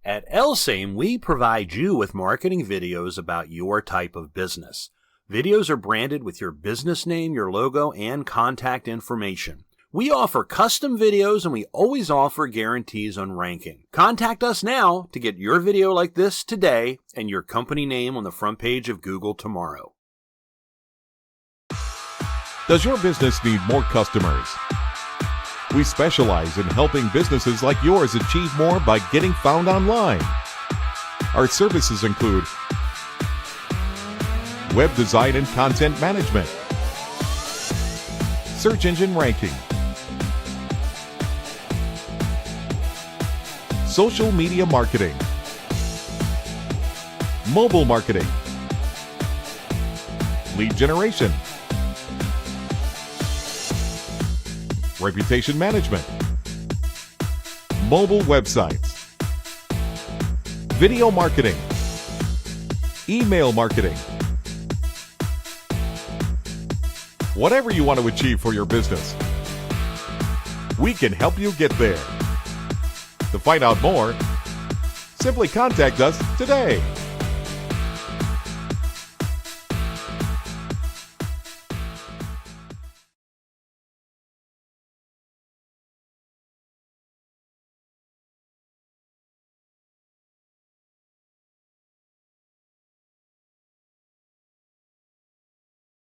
At LSAME, we provide you with marketing videos about your type of business. Videos are branded with your business name, your logo, and contact information. We offer custom videos and we always offer guarantees on ranking. Contact us now to get your video like this today and your company name on the front page of Google tomorrow. Does your business need more customers? We specialize in helping businesses like yours achieve more by getting found online. Our services include web design and content management, search engine ranking, social media marketing, mobile marketing, lead generation, reputation management, mobile websites, video marketing, email marketing. Whatever you want to achieve for your business, we can help you get there. To find out more, simply contact us today.